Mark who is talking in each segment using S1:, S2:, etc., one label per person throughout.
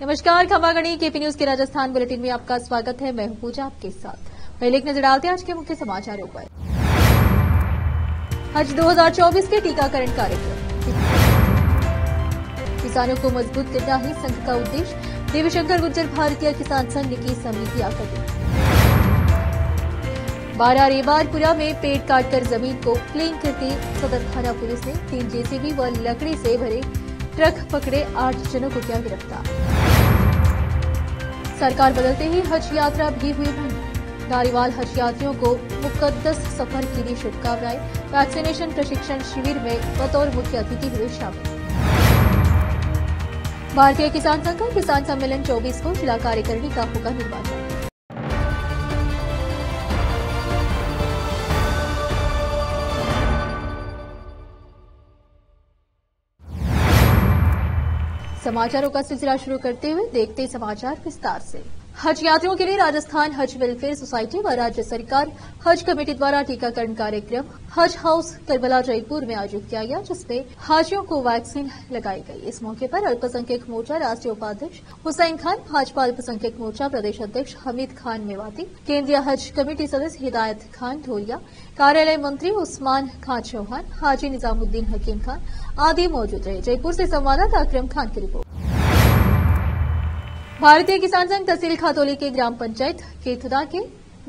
S1: नमस्कार, खमागणी KP news के Rajasthan bulletin में आपका स्वागत है। मैं हूं पूजा आपके साथ। पहले एक नजर डालते हैं आज के मुख्य समाचारों पर। हज 2024 के टीकाकरण कार्यक्रम। किसानों को मजबूत करना ही संघ का उद्देश्य, देवीशंकर गुर्जर भारतीय किसान संघ की समिति आकर 12 रेवारपुरा में पेड़ काटकर जमीन को क्लीन करती सदर थाना पुलिस ने 3 जेसीबी व लकड़ी से भरे ट्रक पकड़े, 8 जनों को किया गिरफ्तार। सरकार बदलते ही हज यात्रा भी हुई बंद। धारीवाल हज यात्रियों को मुकद्दस सफर के लिए शुभकामनाएं। वैक्सीनेशन प्रशिक्षण शिविर में बतौर मुख्य अतिथि हुए शामिल। भारतीय किसान संघ का किसान सम्मेलन 24 को जिला कार्यकारिणी का होगा निर्वाचन। समाचारों का सिलसिला शुरू करते हुए देखते समाचार विस्तार से। हज यात्रियों के लिए राजस्थान हज वेलफेयर सोसाइटी व राज्य सरकार हज कमेटी द्वारा टीकाकरण कार्यक्रम हज हाउस करबला जयपुर में आयोजित किया गया, जिसमें हाजियों को वैक्सीन लगाई गई। इस मौके पर अल्पसंख्यक मोर्चा राष्ट्रीय उपाध्यक्ष हुसैन खान, भाजपा अल्पसंख्यक मोर्चा प्रदेश अध्यक्ष हमीद खान मेवाती, केंद्रीय हज कमेटी सदस्य हिदायत खान ढोलिया, कार्यालय मंत्री उस्मान खान चौहान, हाजी निजामुद्दीन हकीम खान आदि मौजूद रहे। जयपुर से संवाददाता अकरम खान की रिपोर्ट। भारतीय किसान संघ तहसील खातौली के ग्राम पंचायत केथुदा के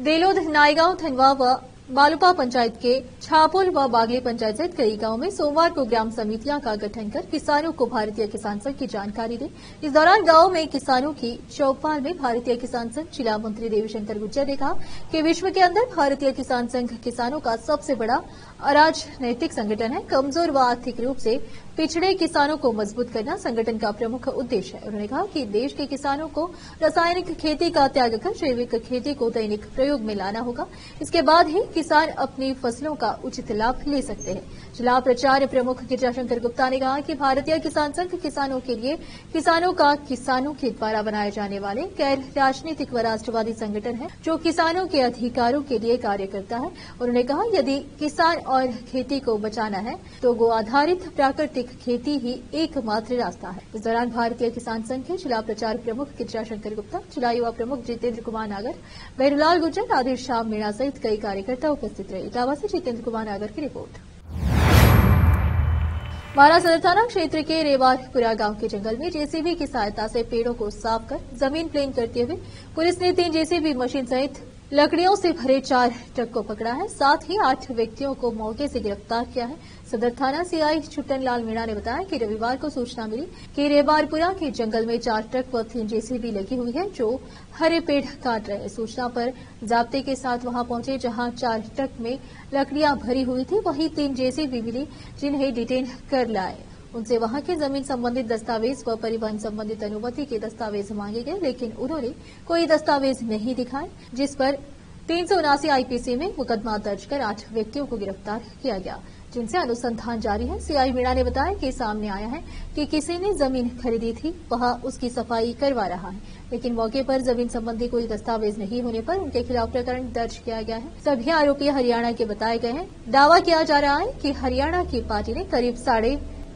S1: देलोद, नायगांव, धनवा व बालुपा पंचायत के छापुल व बागली पंचायत सहित कई गांवों में सोमवार को ग्राम समितियां का गठन कर किसानों को भारतीय किसान संघ की जानकारी दी। इस दौरान गांव में किसानों की चौपाल में भारतीय किसान संघ जिला मंत्री देवीशंकर गुर्जर ने कहा कि विश्व के अंदर भारतीय किसान संघ किसानों का सबसे बड़ा अराजनैतिक संगठन है। कमजोर व आर्थिक रूप से पिछड़े किसानों को मजबूत करना संगठन का प्रमुख उद्देश्य है। उन्होंने कहा कि देश के किसानों को रासायनिक खेती का त्याग कर जैविक खेती को दैनिक प्रयोग में लाना होगा। इसके बाद ही किसान अपनी फसलों का उचित लाभ ले सकते हैं। जिला प्रचार प्रमुख गिरिजाशंकर गुप्ता ने कहा कि भारतीय किसान संघ किसानों के लिए, किसानों का किसानों के द्वारा बनाए जाने वाले गैर राजनीतिक व राष्ट्रवादी संगठन है, जो किसानों के अधिकारों के लिए कार्य करता है। उन्होंने कहा यदि किसान और खेती को बचाना है तो गो आधारित प्राकृतिक खेती ही एकमात्र रास्ता है। इस दौरान भारतीय किसान संघ के जिला प्रचार प्रमुख गिरिजाशंकर गुप्ता, जिला युवा प्रमुख जितेंद्र कुमार नागर, बहरुलाल गुर्जर, राधे श्याम मीणा सहित कई कार्यकर्ता उपस्थित रहे। इटावा से जितेंद्र कुमार नागर की रिपोर्ट। बारा सदर थाना क्षेत्र के रेवारपुरा गांव के जंगल में जेसीबी की सहायता से पेड़ों को साफ कर जमीन प्लेन करते हुए पुलिस ने 3 जेसीबी मशीन सहित लकड़ियों से भरे 4 ट्रक को पकड़ा है। साथ ही 8 व्यक्तियों को मौके से गिरफ्तार किया है। सदर थाना सीआई छुट्टन लाल मीणा ने बताया कि रविवार को सूचना मिली कि रेवारपुरा के जंगल में 4 ट्रक व 3 जेसीबी लगी हुई है, जो हरे पेड़ काट रहे हैं। सूचना पर जाब्ते के साथ वहां पहुंचे, जहां 4 ट्रक में लकड़ियां भरी हुई थी, वहीं 3 जेसीबी मिली, जिन्हें डिटेन कर लाए। उनसे वहां के जमीन संबंधित दस्तावेज व परिवहन संबंधित अनुमति के दस्तावेज मांगे गए, लेकिन उन्होंने कोई दस्तावेज नहीं दिखाए, जिस पर 379 आईपीसी में मुकदमा दर्ज कर 8 व्यक्तियों को गिरफ्तार किया गया, जिनसे अनुसंधान जारी है। सीआई मीणा ने बताया कि सामने आया है कि किसी ने जमीन खरीदी थी, वह उसकी सफाई करवा रहा है, लेकिन मौके पर जमीन संबंधी कोई दस्तावेज नहीं होने पर उनके खिलाफ प्रकरण दर्ज किया गया है। सभी आरोपी हरियाणा के बताए गए हैं। दावा किया जा रहा है कि हरियाणा की पार्टी ने करीब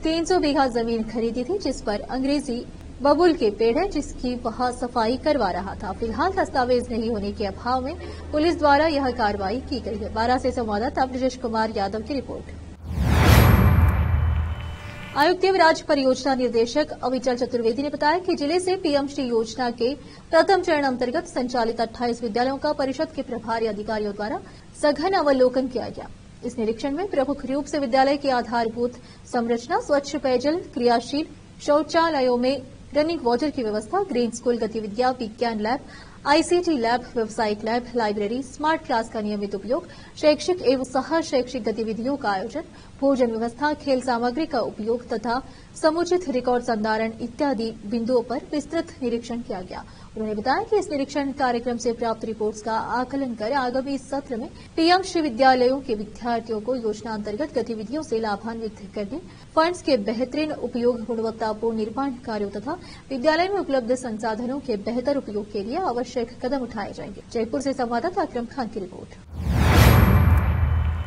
S1: 350 बीघा जमीन खरीदी थी, जिस पर अंग्रेजी बबुल के पेड़ है, जिसकी वह सफाई करवा रहा था। फिलहाल दस्तावेज नहीं होने के अभाव में पुलिस द्वारा यह कार्रवाई की गई है। बारा से संवाददाता ब्रजेश कुमार यादव की रिपोर्ट। आयुक्त एवं राज्य परियोजना निदेशक अविचल चतुर्वेदी ने बताया कि जिले से पीएम श्री योजना के प्रथम चरण अंतर्गत संचालित 28 विद्यालयों का परिषद के प्रभारी अधिकारियों द्वारा सघन अवलोकन किया गया। इस निरीक्षण में प्रमुख रूप से विद्यालय की आधारभूत संरचना, स्वच्छ पेयजल, क्रियाशील शौचालयों में रनिंग वाटर की व्यवस्था, ग्रीन स्कूल गतिविधियां, विज्ञान लैब, आईसीटी लैब, व्यावसायिक लैब, लाइब्रेरी, स्मार्ट क्लास का नियमित उपयोग, शैक्षिक एवं सह शैक्षिक गतिविधियों का आयोजन, भोजन व्यवस्था, खेल सामग्री का उपयोग तथा समुचित रिकॉर्ड संधारण इत्यादि बिंदुओं पर विस्तृत निरीक्षण किया गया। उन्होंने बताया कि इस निरीक्षण कार्यक्रम से प्राप्त रिपोर्ट्स का आकलन कर आगामी सत्र में पीएम श्री विद्यालयों के विद्यार्थियों को योजना अंतर्गत गतिविधियों से लाभान्वित करने, फंड्स के बेहतरीन उपयोग, गुणवत्तापूर्ण निर्माण कार्यों तथा विद्यालय में उपलब्ध संसाधनों के बेहतर उपयोग के लिए आवश्यक कदम उठाए जाएंगे। जयपुर से संवाददाता अकरम खान की रिपोर्ट।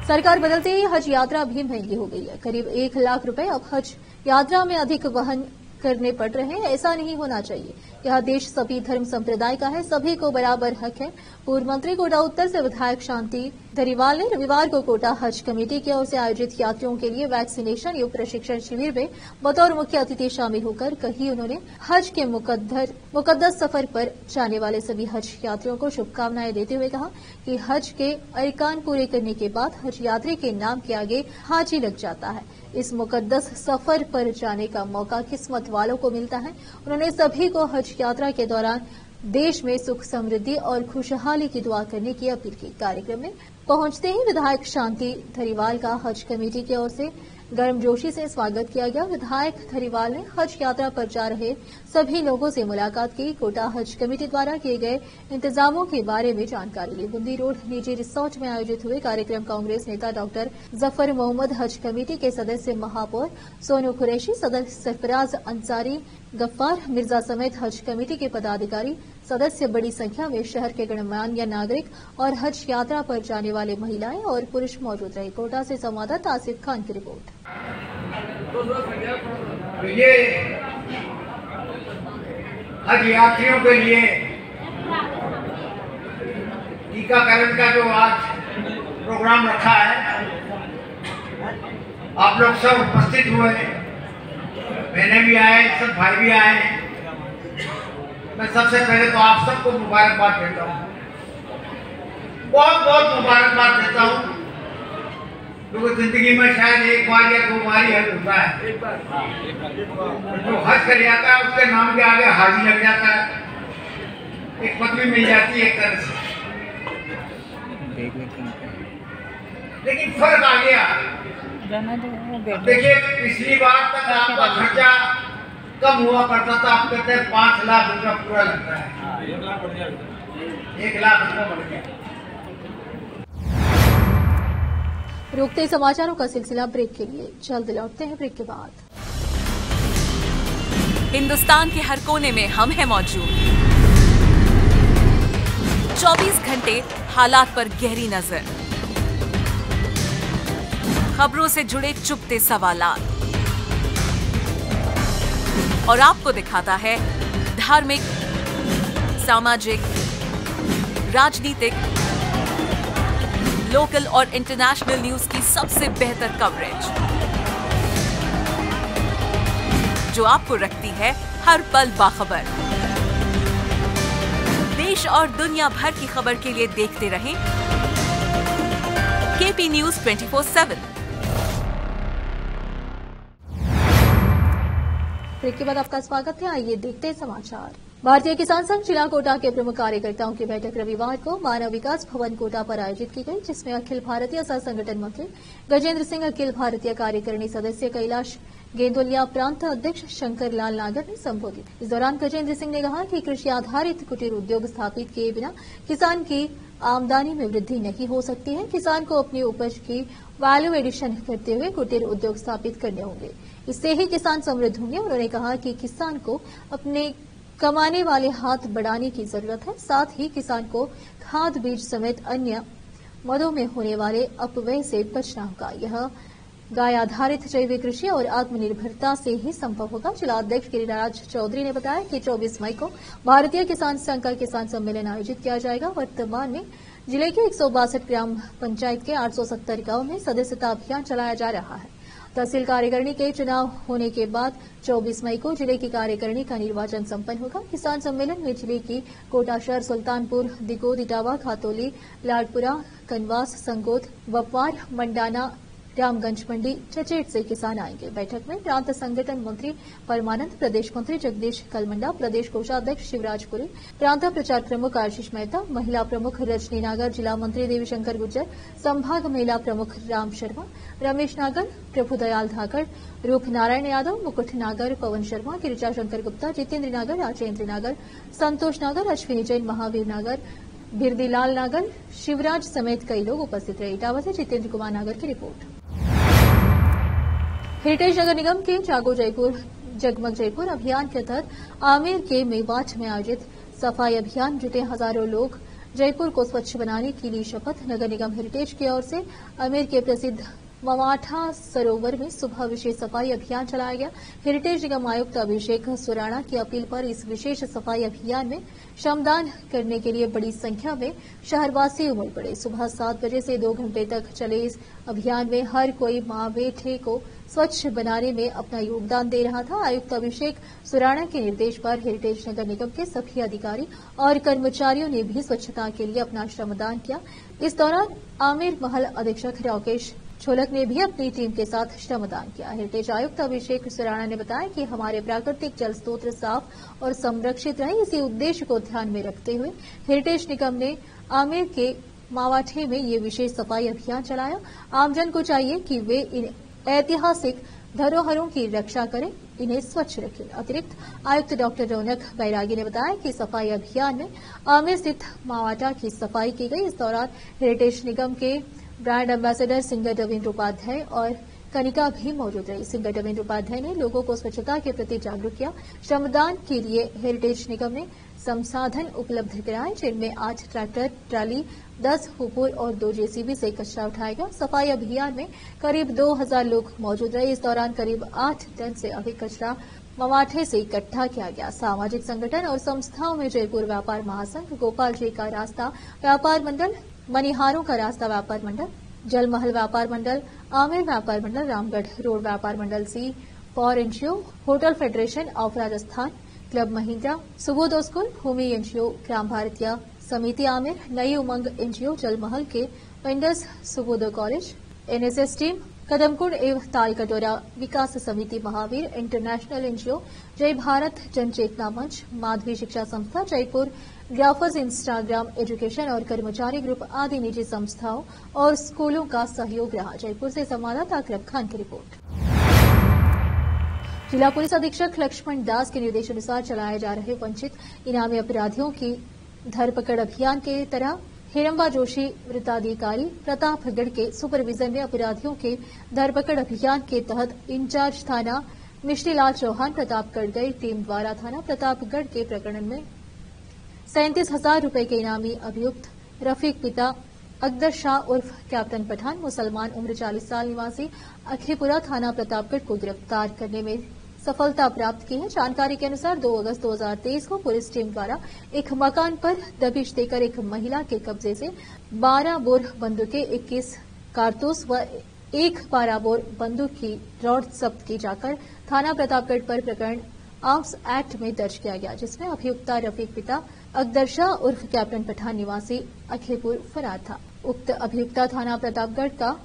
S1: सरकार बदलते ही हज यात्रा भी महंगी हो गई है। करीब 1 लाख रुपए अब हज यात्रा में अधिक वहन करने पड़ रहे हैं, ऐसा नहीं होना चाहिए। यह देश सभी धर्म संप्रदाय का है, सभी को बराबर हक है। पूर्व मंत्री कोटा उत्तर से विधायक शांति धरीवाल ने रविवार को कोटा हज कमेटी की ओर से आयोजित यात्रियों के लिए वैक्सीनेशन युक्त प्रशिक्षण शिविर में बतौर मुख्य अतिथि शामिल होकर कही। उन्होंने हज के मुकद्दस सफर पर जाने वाले सभी हज यात्रियों को शुभकामनाएं देते हुए कहा कि हज के अरकान पूरे करने के बाद हज यात्री के नाम के आगे हाजी लग जाता है। इस मुकद्दस सफर पर जाने का मौका किस्मत वालों को मिलता है। उन्होंने सभी को हज यात्रा के दौरान देश में सुख समृद्धि और खुशहाली की दुआ करने की अपील की। कार्यक्रम में पहुंचते ही विधायक शांति धरीवाल का हज कमेटी की ओर से गर्मजोशी से स्वागत किया गया। विधायक धरीवाल ने हज यात्रा पर जा रहे सभी लोगों से मुलाकात की। कोटा हज कमेटी द्वारा किए गए इंतजामों के बारे में जानकारी ली। बूंदी रोड निजी रिसोर्ट में आयोजित हुए कार्यक्रम कांग्रेस नेता डॉक्टर जफर मोहम्मद, हज कमेटी के सदस्य महापौर सोनू कुरैशी, सदस्य सरफराज अंसारी, गफ्फार मिर्जा समेत हज कमेटी के पदाधिकारी सदस्य बड़ी संख्या में शहर के गणमान्य नागरिक और हज यात्रा पर जाने वाले महिलाएं और पुरुष मौजूद रहे। कोटा से संवाददाता आसिफ खान की रिपोर्ट।
S2: तो ये हज यात्रियों के लिए टीकाकरण का जो आज प्रोग्राम रखा है, आप लोग सब उपस्थित हुए, बहनें भी आए, सब भाई भी आए। मैं सबसे पहले तो आप सबको मुबारकबाद देता हूँ, बहुत बहुत मुबारकबाद देता हूँ, क्योंकि जिंदगी में शायद एक बार या दो बार ही हज होता है। जो हज कर जाता है उसके नाम के आगे हाजी लग जाता है, एक पदवी मिल जाती है एक तरह से। लेकिन फर्क आ गया। देखिए, पिछली बार तक आपका खर्चा कम हुआ करता था, आप कहते हैं 5 लाख रुपया पूरा लगता है, 1 लाख रुपया बढ़ गया।
S1: रोकते समाचारों का सिलसिला ब्रेक के लिए, जल्द लौटते हैं ब्रेक के बाद।
S3: हिंदुस्तान के हर कोने में हम हैं मौजूद। 24 घंटे हालात पर गहरी नजर, खबरों से जुड़े चुपते सवालात, और आपको दिखाता है धार्मिक, सामाजिक, राजनीतिक, लोकल और इंटरनेशनल न्यूज की सबसे बेहतर कवरेज, जो आपको रखती है हर पल बाखबर। देश और दुनिया भर की खबर के लिए देखते रहें केपी न्यूज 24/7।
S1: ब्रेक के बाद आपका स्वागत है। आइए देखते हैं समाचार। भारतीय किसान संघ जिला कोटा के प्रमुख कार्यकर्ताओं की बैठक रविवार को मानव विकास भवन कोटा पर आयोजित की गई, जिसमें अखिल भारतीय सह संगठन मंत्री गजेंद्र सिंह, अखिल भारतीय कार्यकारिणी सदस्य कैलाश गेंदोलिया, प्रांत अध्यक्ष शंकर लाल नागर ने संबोधित। इस दौरान गजेंद्र सिंह ने कहा कि कृषि आधारित कुटीर उद्योग स्थापित किए बिना किसान की आमदनी में वृद्धि नहीं हो सकती है। किसान को अपनी उपज की वैल्यू एडिशन करते हुए कुटीर उद्योग स्थापित करने होंगे, इससे ही किसान समृद्ध होंगे। उन्होंने कहा कि किसान को अपने कमाने वाले हाथ बढ़ाने की जरूरत है, साथ ही किसान को खाद बीज समेत अन्य मदों में होने वाले अपव्यय से बचना होगा। यह गाय आधारित जैविक कृषि और आत्मनिर्भरता से ही संभव होगा। जिला अध्यक्ष गिरिराज चौधरी ने बताया कि 24 मई को भारतीय किसान संघ का किसान सम्मेलन आयोजित किया जाएगा। वर्तमान में जिले के 162 ग्राम पंचायत के 870 गांव में सदस्यता अभियान चलाया जा रहा है। तहसील कार्यकारिणी के चुनाव होने के बाद 24 मई को जिले की कार्यकारिणी का निर्वाचन संपन्न होगा। किसान सम्मेलन में जिले की कोटा शहर, सुल्तानपुर, दिगोद, इटावा, खातौली, लाडपुरा, कनवास, संगोद, वपवार, मंडाना, रामगंज मंडी, चचेट से किसान आएंगे। बैठक में प्रांत संगठन मंत्री परमानंद, प्रदेश मंत्री जगदीश कलमंडा, प्रदेश कोषाध्यक्ष शिवराजपुरी, प्रांत प्रचार प्रमुख आशीष मेहता, महिला प्रमुख रजनी नागर, जिला मंत्री देवीशंकर गुर्जर, संभाग महिला प्रमुख राम शर्मा, रमेश नागर, प्रभुदयाल धाकड़, रूप नारायण यादव, मुकुट नागर, पवन शर्मा, गिरिजा शंकर गुप्ता, जितेंद्र नागर, राजेंद्र नागर, संतोष नागर, अश्विनी जैन, महावीर नागर, बिरदीलाल नागर, शिवराज समेत कई लोग उपस्थित रहे। इटावा से जितेंद्र कुमार नागर की रिपोर्ट। हेरिटेज नगर निगम के जागो जयपुर जगमग जयपुर अभियान के तहत आमेर के मेवात में आयोजित सफाई अभियान जुटे हजारों लोग जयपुर को स्वच्छ बनाने की ली शपथ। नगर निगम हेरिटेज की ओर से आमेर के प्रसिद्ध मवाठा सरोवर में सुबह विशेष सफाई अभियान चलाया गया। हेरिटेज निगम आयुक्त अभिषेक सुराणा की अपील पर इस विशेष सफाई अभियान में श्रमदान करने के लिए बड़ी संख्या में शहरवासी उमड़ पड़े। सुबह 7 बजे से 2 घंटे तक चले इस अभियान में हर कोई मावेठे को स्वच्छ बनाने में अपना योगदान दे रहा था। आयुक्त अभिषेक सुराणा के निर्देश पर हेरिटेज नगर निगम के सभी अधिकारी और कर्मचारियों ने भी स्वच्छता के लिए अपना श्रमदान किया। इस दौरान आमिर महल अधीक्षक राकेश छोलक ने भी अपनी टीम के साथ श्रमदान किया। हेरिटेज आयुक्त अभिषेक सुराणा ने बताया कि हमारे प्राकृतिक जल स्रोत साफ और संरक्षित रहे, इसी उद्देश्य को ध्यान में रखते हुए हेरिटेज निगम ने आमिर के मावाठे में ये विशेष सफाई अभियान चलाया। आमजन को चाहिए कि वे इन ऐतिहासिक धरोहरों की रक्षा करें, इन्हें स्वच्छ रखें। अतिरिक्त आयुक्त डॉक्टर रौनक बैरागी ने बताया कि सफाई अभियान में आमिर स्थित मावाठा की सफाई की गई। इस दौरान हेरिटेज निगम के brand ambassador singer Ravindra Upadhyay और कनिका भी मौजूद रही। सिंगर रविन्द्र उपाध्याय ने लोगों को स्वच्छता के प्रति जागरूक किया। श्रमदान के लिए हेरिटेज निगम ने संसाधन उपलब्ध कराए, जिनमें 8 ट्रैक्टर ट्राली, 10 हुपूर और 2 जेसीबी से कचरा उठाया गया। सफाई अभियान में करीब 2000 लोग मौजूद रहे। इस दौरान करीब 8 टन से अधिक कचरा मवाठे से इकट्ठा किया गया। सामाजिक संगठन और संस्थाओं में जयपुर व्यापार महासंघ, गोपाल जी का रास्ता व्यापार मंडल, मनिहारों का रास्ता व्यापार मंडल, जलमहल व्यापार मंडल, आमिर व्यापार मंडल, रामगढ़ रोड व्यापार मंडल, C for NGO, hotel federation of Rajasthan, club Mahindra, Subodh school, Bhoomi NGO, Gram Bharati Samiti Aamir, Nayi Umang NGO, Jalmahal के vendors, Subodh college, NSS team, Kadamkund एवं ताल कटोरा विकास समिति महावीर, इंटरनेशनल एनजीओ, जय भारत जन चेतना मंच, माधवी शिक्षा संस्था, जयपुर ग्राफर्स, इंस्टाग्राम एजुकेशन और कर्मचारी ग्रुप आदि निजी संस्थाओं और स्कूलों का सहयोग रहा। जयपुर से संवाददाता अकरम खान की रिपोर्ट। जिला पुलिस अधीक्षक लक्ष्मण दास के निर्देशानुसार चलाए जा रहे वंचित इनामी अपराधियों की धरपकड़ अभियान के तरह हिरंबा जोशी वृत्ताधिकारी प्रतापगढ़ के सुपरविजन में अपराधियों के धरपकड़ अभियान के तहत इंचार्ज थाना मिश्रीलाल चौहान प्रतापगढ़ गई टीम द्वारा थाना प्रतापगढ़ के प्रकरण में 37,000 रुपए के इनामी अभियुक्त रफीक पिता अकदर शाह उर्फ कैप्टन पठान, मुसलमान, उम्र 40 साल, निवासी अखेपुरा थाना प्रतापगढ़ को गिरफ्तार करने में सफलता प्राप्त की है। जानकारी के अनुसार 2 अगस्त 2023 को पुलिस टीम द्वारा एक मकान पर दबिश देकर एक महिला के कब्जे से 12 बोर बंदूकें, 21 कारतूस व 1 12 बोर बंदूक की रॉड जब्त की जाकर थाना प्रतापगढ़ पर प्रकरण आर्म्स एक्ट में दर्ज किया गया, जिसमें अभियुक्ता रफीक पिता अकदर शाह उर्फ कैप्टन पठान, निवासी अखेपुर फरार था। उक्त अभियुक्ता थाना प्रतापगढ़ का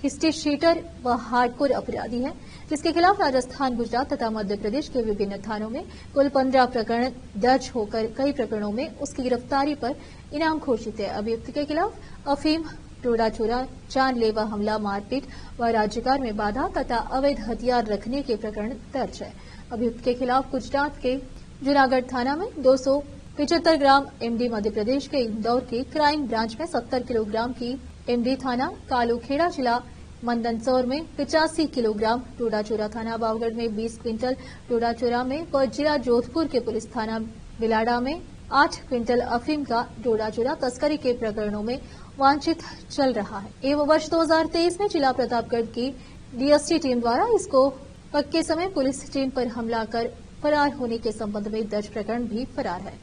S1: हिस्ट्री शीटर व हार्डकोर अपराधी है, जिसके खिलाफ राजस्थान, गुजरात तथा मध्य प्रदेश के विभिन्न थानों में कुल 15 प्रकरण दर्ज होकर कई प्रकरणों में उसकी गिरफ्तारी पर इनाम घोषित है। अभियुक्त के खिलाफ अफीम, टोड़ा चोरा, जानलेवा हमला, मारपीट व राज्यकार में बाधा तथा अवैध हथियार रखने के प्रकरण दर्ज है। अभियुक्त के खिलाफ गुजरात के जूनागढ़ थाना में 275 ग्राम एमडी, मध्य प्रदेश के इंदौर की क्राइम ब्रांच में 70 किलोग्राम की एमडी, थाना कालूखेड़ा जिला मंदसौर में 85 किलोग्राम, टोडाचोरा थाना बावगढ़ में 20 क्विंटल, टोडाचोरा में व जिला जोधपुर के पुलिस थाना बिलाड़ा में 8 क्विंटल अफीम का टोडाचोरा तस्करी के प्रकरणों में वांछित चल रहा है। एवं वर्ष 2023 में जिला प्रतापगढ़ की डीएसटी टीम द्वारा इसको पक्के समय पुलिस टीम पर हमला कर फरार होने के संबंध में दर्ज प्रकरण भी फरार है।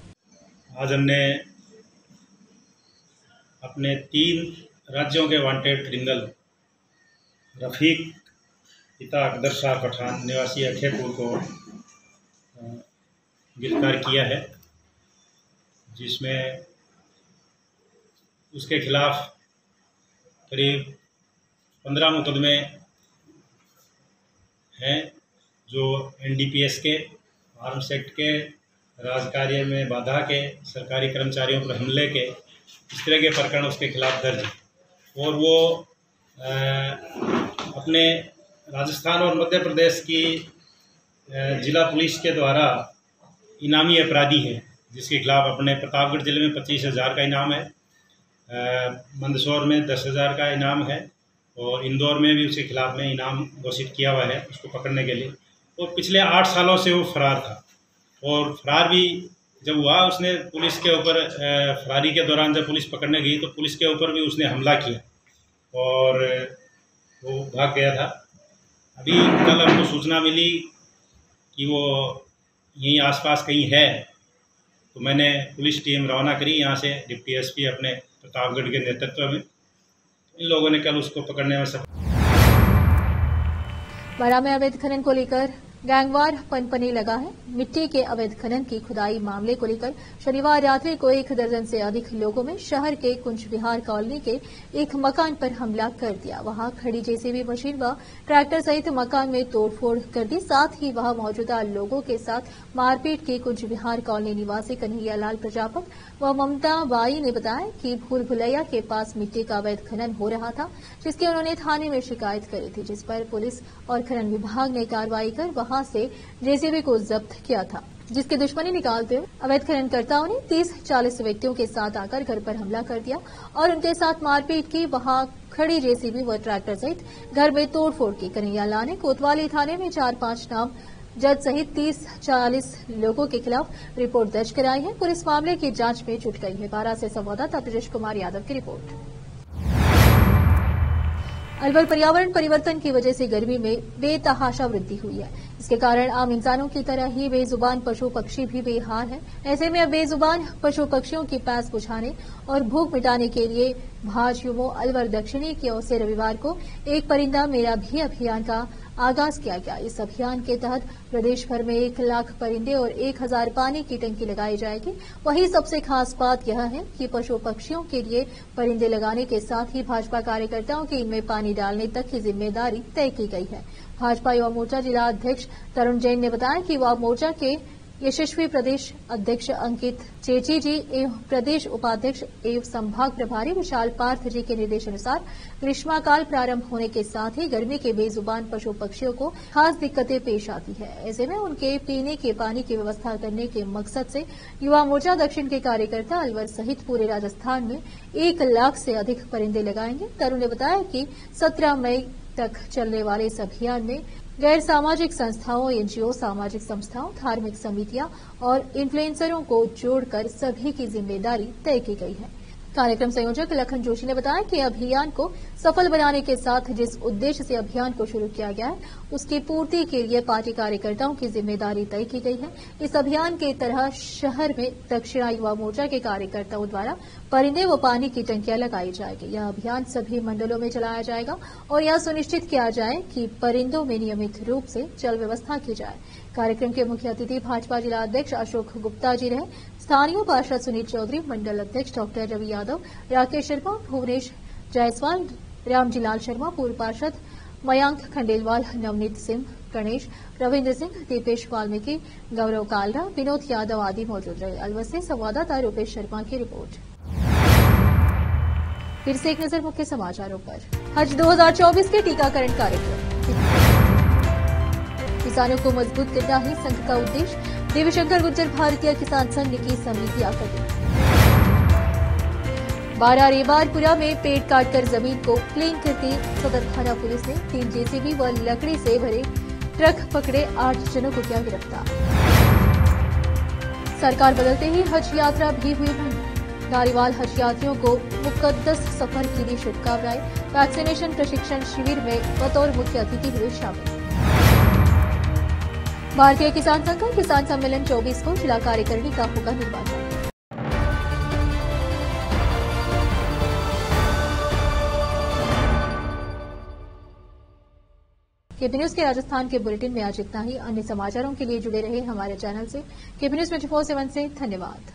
S4: आज हमने अपने 3 राज्यों के वांटेड क्रिमिनल रफीक पिता अकदर शाह पठान, निवासी अखेपुर को गिरफ्तार किया है, जिसमें उसके खिलाफ करीब 15 मुकदमे हैं, जो एनडीपीएस के, आर्म्स एक्ट के, राजकार्य में बाधा के, सरकारी कर्मचारियों पर हमले के, इस तरह के प्रकरण उसके खिलाफ दर्ज है। और वो अपने राजस्थान और मध्य प्रदेश की जिला पुलिस के द्वारा इनामी अपराधी है, जिसके खिलाफ अपने प्रतापगढ़ जिले में 25,000 का इनाम है, मंदसौर में 10,000 का इनाम है और इंदौर में भी उसके खिलाफ में इनाम घोषित किया हुआ है उसको पकड़ने के लिए। और पिछले 8 सालों से वो फरार था और फरार भी जब हुआ, उसने पुलिस के ऊपर फरारी के दौरान जब पुलिस पकड़ने गई तो पुलिस के ऊपर भी उसने हमला किया और वो भाग गया था। अभी कल हमको सूचना मिली कि वो यहीं आसपास कहीं है, तो मैंने पुलिस टीम रवाना करी यहाँ से, डिप्टी एसपी अपने प्रतापगढ़ के नेतृत्व में। इन लोगों ने कल उसको पकड़ने में सफल।
S1: बारां में अवैध खनन को लेकर गैंगवार पनपने लगा है। मिट्टी के अवैध खनन की खुदाई मामले को लेकर शनिवार रात्रि को 1 दर्जन से अधिक लोगों में शहर के कुंज विहार कॉलोनी के एक मकान पर हमला कर दिया। वहां खड़ी जेसीबी मशीन व ट्रैक्टर सहित मकान में तोड़फोड़ कर दी। साथ ही वहां मौजूदा लोगों के साथ मारपीट की कुंज विहार कॉलोनी निवासी कन्हैया लाल प्रजापत व ममता बाई ने बताया कि भूल भुलैया के पास मिट्टी का अवैध खनन हो रहा था, जिसकी उन्होंने थाने में शिकायत करी थी, जिस पर पुलिस और खनन विभाग ने कार्रवाई कर वहां से जेसीबी को जब्त किया था, जिसकी दुश्मनी निकालते हुए अवैध खननकर्ताओं ने 30-40 व्यक्तियों के साथ आकर घर पर हमला कर दिया और उनके साथ मारपीट की। वहां खड़ी जेसीबी व ट्रैक्टर सहित घर में तोड़फोड़ की। कन्हैया लाल ने कोतवाली थाने में 4-5 नाम जज सहित 30-40 लोगों के खिलाफ रिपोर्ट दर्ज कराई है। पुलिस मामले की जांच में जुट गई है। बारां से संवाददाता तेजस कुमार यादव की रिपोर्ट। अलवर पर्यावरण परिवर्तन की वजह से गर्मी में बेतहाशा वृद्धि हुई है। इसके कारण आम इंसानों की तरह ही बेजुबान पशु पक्षी भी बेहाल हैं। ऐसे में अब बेजुबान पशु पक्षियों की प्यास बुझाने और भूख मिटाने के लिए भाजयुमो अलवर दक्षिणी की ओर से रविवार को एक परिंदा मेरा भी अभियान का आगाज किया गया। इस अभियान के तहत प्रदेश भर में 1 लाख परिंदे और 1000 पानी की टंकी लगाई जाएगी। वहीं सबसे खास बात यह है कि पशु पक्षियों के लिए परिंदे लगाने के साथ ही भाजपा कार्यकर्ताओं की इनमें पानी डालने तक की जिम्मेदारी तय की गई है। भाजपा युवा मोर्चा जिला अध्यक्ष तरुण जैन ने बताया कि युवा मोर्चा के यशस्वी प्रदेश अध्यक्ष अंकित चेची जी एवं प्रदेश उपाध्यक्ष एवं संभाग प्रभारी विशाल पार्थ जी के निर्देशानुसार ग्रीष्मकाल प्रारंभ होने के साथ ही गर्मी के बेजुबान पशु पक्षियों को खास दिक्कतें पेश आती है। ऐसे में उनके पीने के पानी की व्यवस्था करने के मकसद से युवा मोर्चा दक्षिण के कार्यकर्ता अलवर सहित पूरे राजस्थान में 1 लाख से अधिक परिंदे लगाएंगे। तरुण ने बताया कि 17 मई तक चलने वाले इस अभियान में गैर सामाजिक संस्थाओं, एनजीओ, सामाजिक संस्थाओं, धार्मिक समितियां और इन्फ्लुएंसरों को जोड़कर सभी की जिम्मेदारी तय की गई है। कार्यक्रम संयोजक लखन जोशी ने बताया कि अभियान को सफल बनाने के साथ जिस उद्देश्य से अभियान को शुरू किया गया है, उसकी पूर्ति के लिए पार्टी कार्यकर्ताओं की जिम्मेदारी तय की गई है। इस अभियान के तरह शहर में दक्षिणा युवा मोर्चा के कार्यकर्ताओं द्वारा परिंदे व पानी की टंकियां लगाई जाएगी। यह अभियान सभी मंडलों में चलाया जाएगा और यह सुनिश्चित किया जाए कि परिंदों में नियमित रूप से जल व्यवस्था की जाए। कार्यक्रम के मुख्य अतिथि भाजपा जिला अध्यक्ष अशोक गुप्ता जी रहे। स्थानीय पार्षद सुनील चौधरी, मंडल अध्यक्ष डॉक्टर रवि यादव, राकेश शर्मा, भुवनेश जायसवाल, रामजीलाल शर्मा, पूर्व पार्षद मयांक खंडेलवाल, नवनीत सिंह, गणेश, रविन्द्र सिंह, दीपेश वाल्मीकि, गौरव कालरा, विनोद यादव आदि मौजूद रहे। अलवर से संवाददाता रूपेश शर्मा की रिपोर्ट। फिर से एक नजर मुख्य समाचारों पर। हज 2024 के टीकाकरण कार्यक्रम। किसानों को मजबूत करना ही संघ का उद्देश्य। देवीशंकर गुर्जर भारतीय किसान संघ की समिति गठित। बारां रेवारपुरा में पेड़ काटकर जमीन को प्लेन करती सदर थाना पुलिस ने 3 जेसीबी व लकड़ी से भरे ट्रक पकड़े, 8 जनों को किया गिरफ्तार। सरकार बदलते ही हज यात्रा भी हुई बंद। धारीवाल हज यात्रियों को मुकद्दस सफर की दी शुभकामनाएं। वैक्सीनेशन प्रशिक्षण शिविर में बतौर मुख्य अतिथि हुए शामिल। भारतीय किसान संघ का किसान सम्मेलन 24 को जिला कार्यकारिणी का होगा निर्वाचन। केपी न्यूज के राजस्थान के बुलेटिन में आज इतना ही। अन्य समाचारों के लिए जुड़े रहे हमारे चैनल से। केपी न्यूज 24/7 से धन्यवाद।